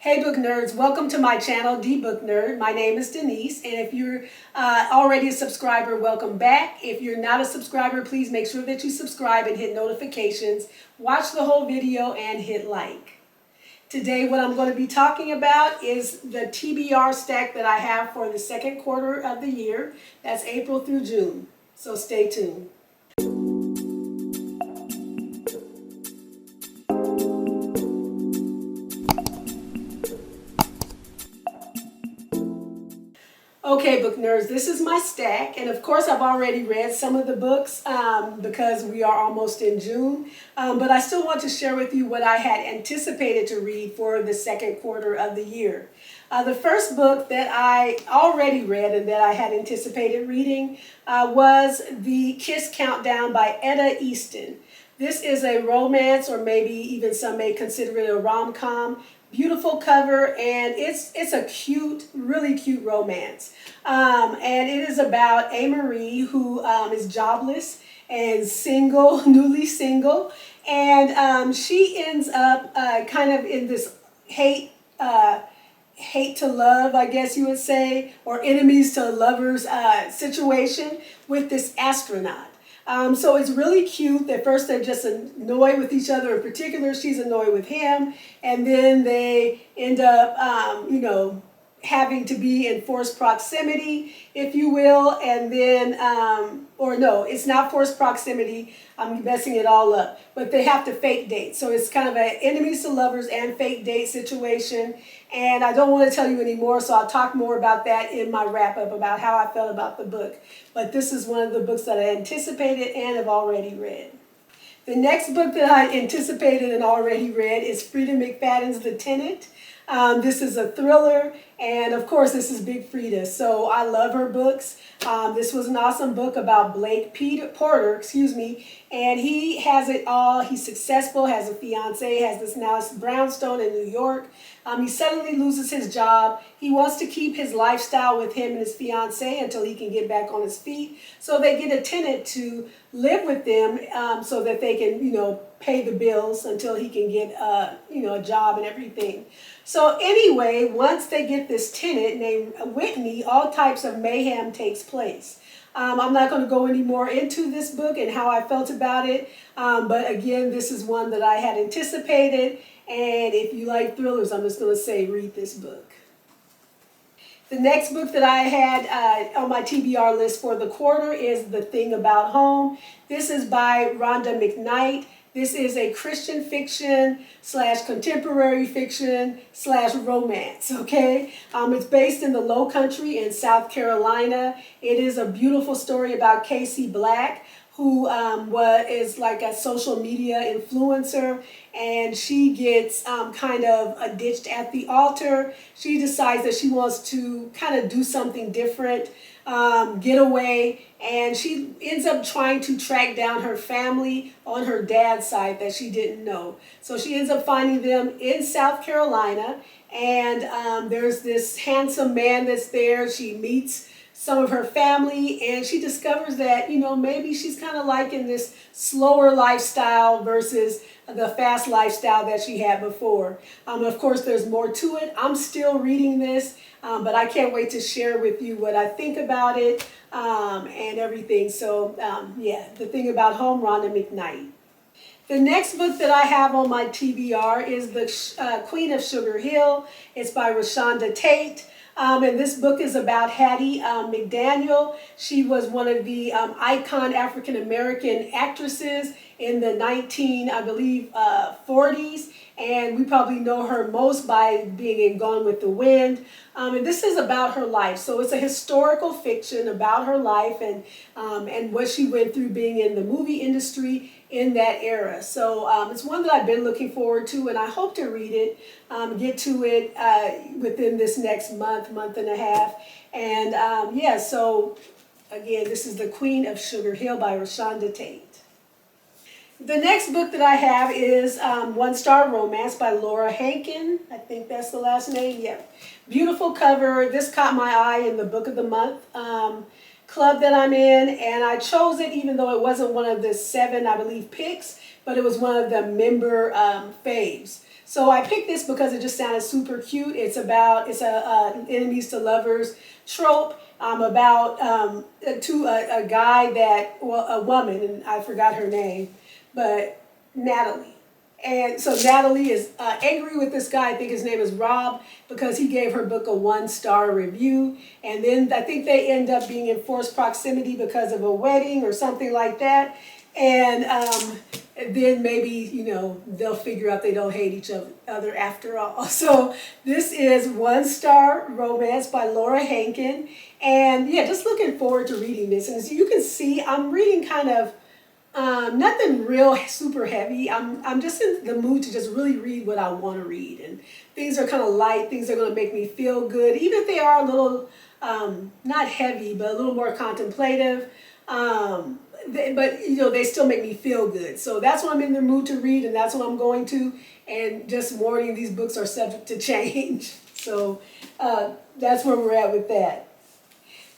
Hey book nerds, welcome to my channel, dbooknerd. My name is Denise, and if you're already a subscriber, welcome back. If you're not a subscriber, please make sure that you subscribe and hit notifications. Watch the whole video and hit like. Today what I'm going to be talking about is the TBR stack that I have for the second quarter of the year. That's April through June, so stay tuned. Okay, book nerds, this is my stack, and of course I've already read some of the books because we are almost in June, but I still want to share with you what I had anticipated to read for the second quarter of the year. The first book that I already read and that I had anticipated reading was The Kiss Countdown by Etta Easton. This is a romance, or maybe even some may consider it a rom-com. Beautiful cover, and it's a cute, really cute romance. And it is about A. Marie, who is jobless and single, newly single, and she ends up kind of in this hate to love, I guess you would say, or enemies to lovers situation with this astronaut. So it's really cute. At first they're just annoyed with each other. In particular, she's annoyed with him. And then they end up, having to be in forced proximity, if you will. And then, or no, it's not forced proximity. I'm messing it all up. But they have to fake date. So it's kind of an enemies to lovers and fake date situation. And I don't want to tell you anymore, so I'll talk more about that in my wrap-up about how I felt about the book. But this is one of the books that I anticipated and have already read. The next book that I anticipated and already read is Frida McFadden's The Tenant. This is a thriller, and of course this is Big Frida, so I love her books. This was an awesome book about Blake Porter, and he has it all. He's successful, has a fiance, has this nice brownstone in New York. He suddenly loses his job. He wants to keep his lifestyle with him and his fiance until he can get back on his feet. So they get a tenant to live with them so that they can, pay the bills until he can get, a job and everything. So anyway, once they get this tenant named Whitney, all types of mayhem takes place. I'm not going to go any more into this book and how I felt about it, but again, this is one that I had anticipated, and if you like thrillers, I'm just going to say read this book. The next book that I had on my TBR list for the quarter is The Thing About Home. This is by Rhonda McKnight. This is a Christian fiction / contemporary fiction / romance, okay? It's based in the Low Country in South Carolina. It is a beautiful story about Casey Black, who is like a social media influencer, and she gets kind of ditched at the altar. She decides that she wants to kind of do something different, get away, and she ends up trying to track down her family on her dad's side that she didn't know. So she ends up finding them in South Carolina, and there's this handsome man that's there. She meets some of her family, and she discovers that, maybe she's kind of liking this slower lifestyle versus the fast lifestyle that she had before. Of course, there's more to it. I'm still reading this, but I can't wait to share with you what I think about it and everything. So, The Thing About Home, Rhonda McKnight. The next book that I have on my TBR is The Queen of Sugar Hill. It's by Rashonda Tate. And this book is about Hattie McDaniel. She was one of the icon African-American actresses in the 40s. And we probably know her most by being in Gone with the Wind. And this is about her life. So it's a historical fiction about her life and what she went through being in the movie industry in that era. So it's one that I've been looking forward to, and I hope to read it, get to it within this next month and a half. And so again, this is The Queen of Sugar Hill by Rashonda Tate. The next book that I have is One Star Romance by Laura Hankin. I think that's the last name. Yeah. Beautiful cover. This caught my eye in the Book of the Month club that I'm in, and I chose it even though it wasn't one of the 7, I believe, picks, but it was one of the member faves. So I picked this because it just sounded super cute. It's a enemies to lovers trope. About a guy a woman, and I forgot her name, but Natalie. And so Natalie is angry with this guy. I think his name is Rob, because he gave her book a 1-star review. And then I think they end up being in forced proximity because of a wedding or something like that. And then maybe, they'll figure out they don't hate each other after all. So this is 1-star romance by Laura Hankin. And yeah, just looking forward to reading this. And as you can see, I'm reading kind of nothing real super heavy. I'm just in the mood to just really read what I want to read. And things are kind of light. Things are going to make me feel good. Even if they are a little, not heavy, but a little more contemplative. They still make me feel good. So that's what I'm in the mood to read, and that's what I'm going to. And just warning, these books are subject to change. So that's where we're at with that.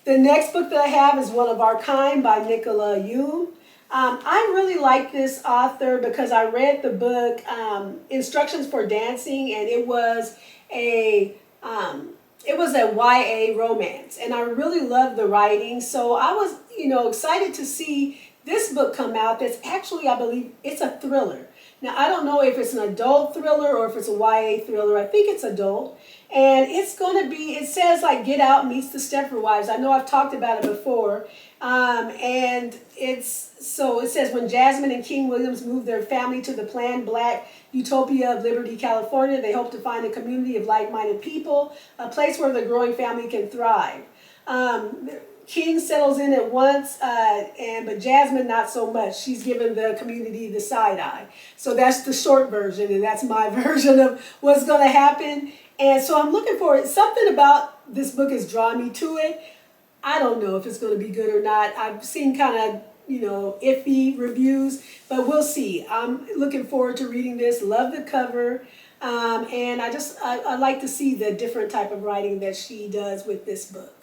The next book that I have is One of Our Kind by Nicola Yoon. I really like this author because I read the book Instructions for Dancing, and it was a YA romance, and I really loved the writing. So I was, excited to see this book come out. That's actually, I believe, it's a thriller. Now, I don't know if it's an adult thriller or if it's a YA thriller. I think it's adult. And it's going to be, it says like Get Out meets the Stepford Wives. I know I've talked about it before. And it says when Jasmine and King Williams moved their family to the planned Black utopia of Liberty, California, they hope to find a community of like-minded people, a place where the growing family can thrive. King settles in at once, but Jasmine not so much. She's given the community the side eye. So that's the short version, and that's my version of what's going to happen. And so I'm looking for it. Something about this book has drawn me to it. I don't know if it's going to be good or not. I've seen kind of, iffy reviews, but we'll see. I'm looking forward to reading this. Love the cover. And I like to see the different type of writing that she does with this book.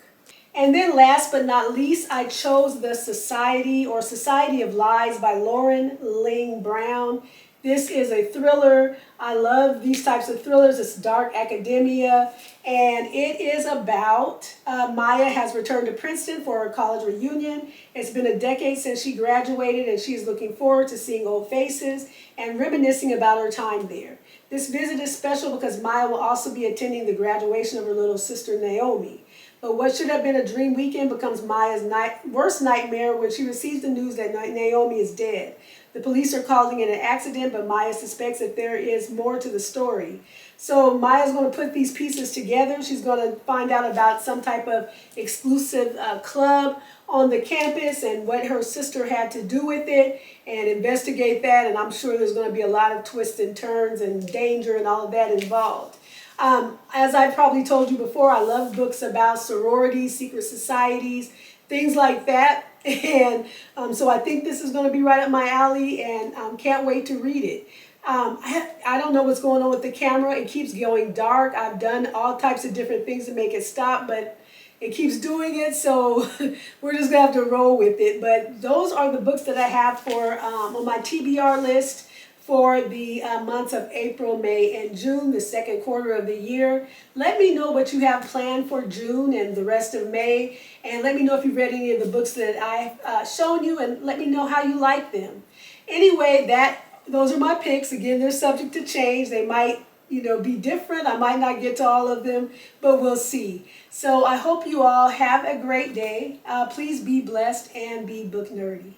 And then last but not least, I chose The Society or Society of Lies by Lauren Ling Brown. This is a thriller. I love these types of thrillers. It's dark academia, and it is about Maya has returned to Princeton for her college reunion. It's been a decade since she graduated, and she's looking forward to seeing old faces and reminiscing about her time there. This visit is special because Maya will also be attending the graduation of her little sister Naomi. But what should have been a dream weekend becomes Maya's worst nightmare when she receives the news that Naomi is dead. The police are calling it an accident, but Maya suspects that there is more to the story. So Maya's going to put these pieces together. She's going to find out about some type of exclusive club on the campus and what her sister had to do with it and investigate that. And I'm sure there's going to be a lot of twists and turns and danger and all of that involved. As I probably told you before, I love books about sororities, secret societies, things like that. And so I think this is going to be right up my alley, and can't wait to read it. I don't know what's going on with the camera. It keeps going dark. I've done all types of different things to make it stop, but it keeps doing it. So we're just going to have to roll with it. But those are the books that I have for on my TBR list for the months of April, May, and June, the second quarter of the year. Let me know what you have planned for June and the rest of May. And let me know if you've read any of the books that I've shown you, and let me know how you like them. Anyway, those are my picks. Again, they're subject to change. They might, be different. I might not get to all of them, but we'll see. So I hope you all have a great day. Please be blessed and be book nerdy.